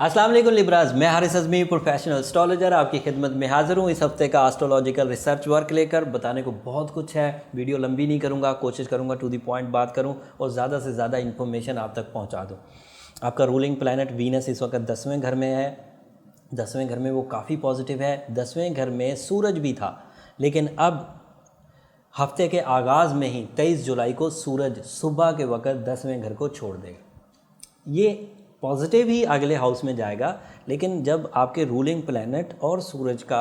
अस्सलाम वालेकुम लिब्राज, मैं हारिस अज़मी प्रोफेशनल एस्ट्रोलॉजर आपकी खिदमत में हाज़िर हूँ। इस हफ्ते का एस्ट्रोलॉजिकल रिसर्च वर्क लेकर बताने को बहुत कुछ है। वीडियो लंबी नहीं करूँगा, कोशिश करूँगा टू दी पॉइंट बात करूँ और ज़्यादा से ज़्यादा इन्फॉर्मेशन आप तक पहुँचा दूँ। आपका रूलिंग प्लैनेट वीनस इस वक्त 10वें घर में है। 10वें घर में वो काफ़ी पॉजिटिव है। 10वें घर में सूरज भी था, लेकिन अब हफ्ते के आगाज़ में ही 23 जुलाई को सूरज सुबह के वक्त 10वें घर को छोड़ देगा। ये पॉजिटिव ही अगले हाउस में जाएगा, लेकिन जब आपके रूलिंग प्लैनेट और सूरज का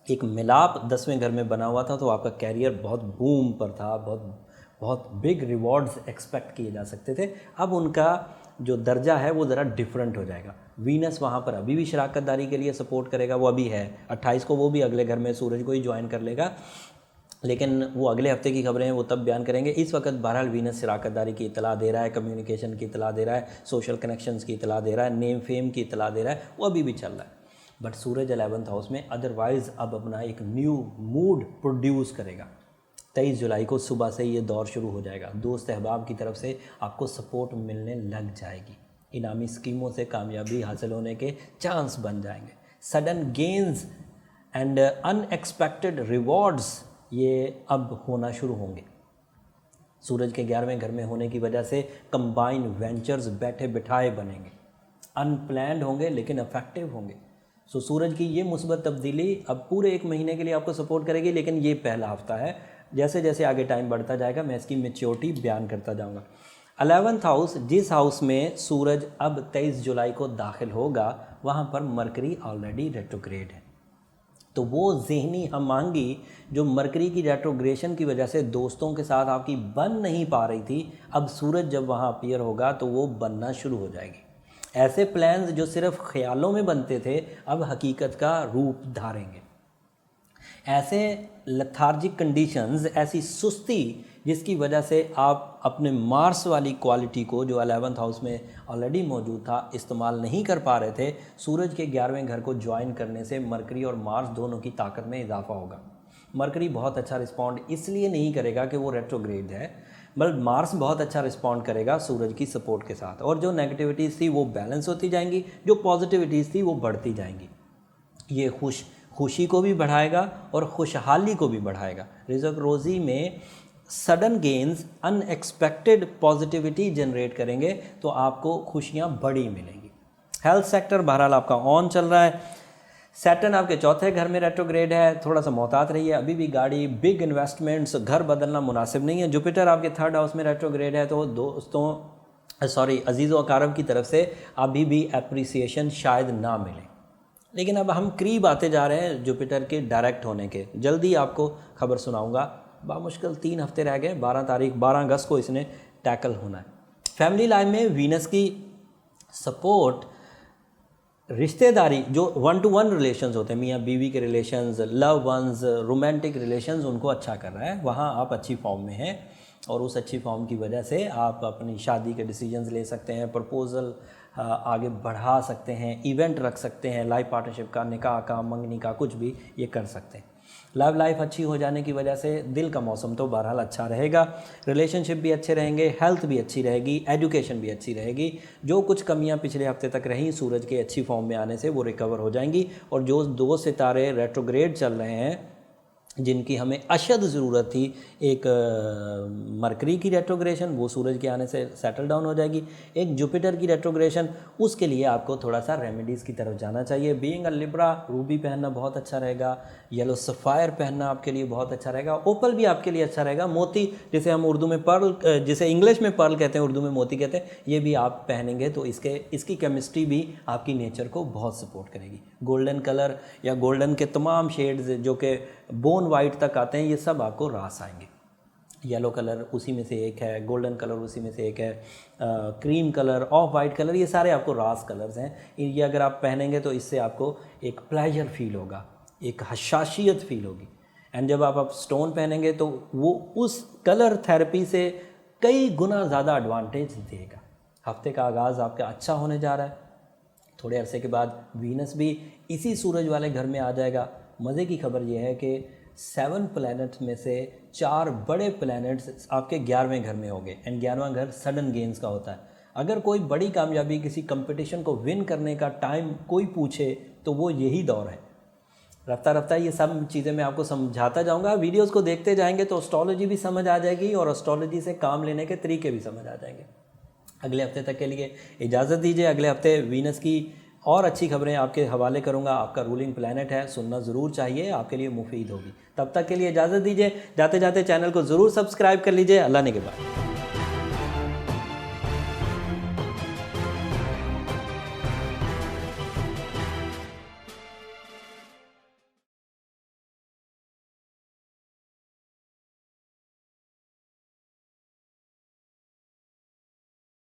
एक मिलाप 10वें घर में बना हुआ था तो आपका कैरियर बहुत बूम पर था, बहुत बिग रिवॉर्ड्स एक्सपेक्ट किए जा सकते थे। अब उनका जो दर्जा है वो ज़रा डिफरेंट हो जाएगा। वीनस वहाँ पर अभी भी शराकतदारी के लिए सपोर्ट करेगा, वो अभी है 28 को, वो भी अगले घर में सूरज को ही ज्वाइन कर लेगा, लेकिन वो अगले हफ्ते की खबरें हैं वो तब बयान करेंगे। इस वक्त बहरहाल वीनस शराकतदारी की इतला दे रहा है, कम्युनिकेशन की इतला दे रहा है, सोशल कनेक्शंस की इतला दे रहा है, नेम फेम की इतला दे रहा है, वो अभी भी चल रहा है। बट सूरज 11th हाउस में अदरवाइज़ अब अपना एक न्यू मूड प्रोड्यूस करेगा। 23 जुलाई को सुबह से ये दौर शुरू हो जाएगा। दोस्त अहबाब की तरफ से आपको सपोर्ट मिलने लग जाएगी। इनामी स्कीमों से कामयाबी हासिल होने के चांस बन जाएंगे। Sudden gains and unexpected rewards ये अब होना शुरू होंगे। सूरज के 11वें घर में होने की वजह से कंबाइन वेंचर्स बैठे बिठाए बनेंगे, अनप्लैंड होंगे लेकिन इफेक्टिव होंगे। सो सूरज की ये मुस्बत तब्दीली अब पूरे 1 महीने के लिए आपको सपोर्ट करेगी, लेकिन ये पहला हफ्ता है। जैसे जैसे आगे टाइम बढ़ता जाएगा मैं इसकी मैच्योरिटी बयान करता जाऊँगा। 11th हाउस, जिस हाउस में सूरज अब 23 जुलाई को दाखिल होगा, वहाँ पर मरकरी ऑलरेडी रेट्रोग्रेड है। तो वो ज़हनी हमआहंगी जो मरकरी की रेट्रोग्रेशन की वजह से दोस्तों के साथ आपकी बन नहीं पा रही थी, अब सूरज जब वहाँ अपीयर होगा तो वो बनना शुरू हो जाएगी। ऐसे प्लान्स जो सिर्फ ख्यालों में बनते थे अब हकीकत का रूप धारेंगे। ऐसे लथार्जिक कंडीशंस, ऐसी सुस्ती जिसकी वजह से आप अपने मार्स वाली क्वालिटी को जो 11th हाउस में ऑलरेडी मौजूद था इस्तेमाल नहीं कर पा रहे थे, सूरज के 11वें घर को ज्वाइन करने से मरकरी और मार्स दोनों की ताकत में इजाफा होगा। मरकरी बहुत अच्छा रिस्पॉन्ड इसलिए नहीं करेगा कि वो रेट्रोग्रेड है, बल्कि मार्स बहुत अच्छा रिस्पॉन्ड करेगा सूरज की सपोर्ट के साथ, और जो नेगेटिविटीज़ थी वो बैलेंस होती जाएंगी, जो पॉजिटिविटीज़ थी वो बढ़ती जाएंगी। ये खुशी को भी बढ़ाएगा और खुशहाली को भी बढ़ाएगा। रिजक रोज़ी में sudden gains, unexpected positivity generate करेंगे तो आपको खुशियाँ बड़ी मिलेंगी। हेल्थ सेक्टर बहरहाल आपका ऑन चल रहा है। सैटर्न आपके 4थे घर में रेट्रोग्रेड है, थोड़ा सा मोहतात रहिए। अभी भी गाड़ी, बिग इन्वेस्टमेंट्स, घर बदलना मुनासिब नहीं है। जुपिटर आपके 3rd हाउस में रेट्रोग्रेड है, तो दोस्तों अजीज़ व अकारब की तरफ से अभी भी अप्रिसिएशन शायद ना मिले, लेकिन अब हम करीब आते जा रहे हैं जुपिटर के डायरेक्ट होने के। जल्दी आपको खबर सुनाऊंगा। बामुश्किल 3 हफ्ते रह गए। 12 अगस्त को इसने टैकल होना है। फैमिली लाइफ में वीनस की सपोर्ट, रिश्तेदारी, जो 1-to-1 रिलेशंस होते हैं, मियाँ बीवी के relations, love ones, romantic relations, उनको अच्छा कर रहा है। वहाँ आप अच्छी फॉर्म में हैं और उस अच्छी फॉर्म की वजह से आप अपनी शादी के डिसीजंस ले सकते हैं, प्रपोजल आगे बढ़ा सकते हैं, इवेंट रख सकते हैं, लाइफ पार्टनरशिप का, निकाह का, मंगनी का, कुछ भी ये कर सकते हैं। लव लाइफ अच्छी हो जाने की वजह से दिल का मौसम तो बहरहाल अच्छा रहेगा। रिलेशनशिप भी अच्छे रहेंगे, हेल्थ भी अच्छी रहेगी, एजुकेशन भी अच्छी रहेगी। जो कुछ कमियां पिछले हफ्ते तक रहीं सूरज के अच्छी फॉर्म में आने से वो रिकवर हो जाएंगी। और जो 2 सितारे रेट्रोग्रेड चल रहे हैं जिनकी हमें अशद ज़रूरत थी, एक मरकरी की रेट्रोग्रेशन, वो सूरज के आने से सेटल डाउन हो जाएगी। एक जुपिटर की रेट्रोग्रेशन, उसके लिए आपको थोड़ा सा रेमेडीज़ की तरफ जाना चाहिए। बीइंग अ लिब्रा, रूबी पहनना बहुत अच्छा रहेगा, येलो सफ़ायर पहनना आपके लिए बहुत अच्छा रहेगा, ओपल भी आपके लिए अच्छा रहेगा, मोती जिसे हम उर्दू में पर्ल, जिसे इंग्लिश में पर्ल कहते हैं, उर्दू में मोती कहते हैं, ये भी आप पहनेंगे तो इसकी केमिस्ट्री भी आपकी नेचर को बहुत सपोर्ट करेगी। गोल्डन कलर या गोल्डन के तमाम शेड्स जो कि बोन वाइट तक आते हैं, ये सब आपको रास आएंगे। येलो कलर उसी में से एक है, गोल्डन कलर उसी में से एक है, cream colour, of white colour, ये सारे आपको रास कलर्स हैं। ये अगर आप पहनेंगे तो इससे आपको एक प्लेजर फील होगा, एक हशाशियत फील होगी। एंड जब आप स्टोन पहनेंगे तो वो उस कलर थेरेपी से कई गुना ज़्यादा एडवांटेज देगा। हफ्ते का आगाज़ आपका अच्छा होने जा रहा है। थोड़े अरसे के बाद वीनस भी इसी सूरज वाले घर में आ जाएगा। मज़े की खबर यह है कि 7 प्लैनेट में से 4 बड़े प्लैनेट्स आपके 11वें घर में होंगे। एंड 11वां घर सडन गेन्स का होता है। अगर कोई बड़ी कामयाबी किसी कंपटीशन को विन करने का टाइम कोई पूछे तो वो यही दौर है। रफ्ता रफ्ता ये सब चीज़ें मैं आपको समझाता जाऊंगा, वीडियोस को देखते जाएंगे तो एस्ट्रोलॉजी भी समझ आ जाएगी और एस्ट्रोलॉजी से काम लेने के तरीके भी समझ आ जाएंगे। अगले हफ्ते तक के लिए इजाज़त दीजिए। अगले हफ्ते वीनस की और अच्छी खबरें आपके हवाले करूंगा। आपका रूलिंग प्लैनेट है, सुनना ज़रूर चाहिए, आपके लिए मुफीद होगी। तब तक के लिए इजाज़त दीजिए। जाते जाते चैनल को ज़रूर सब्सक्राइब कर लीजिए। अल्लाह ने के बाद।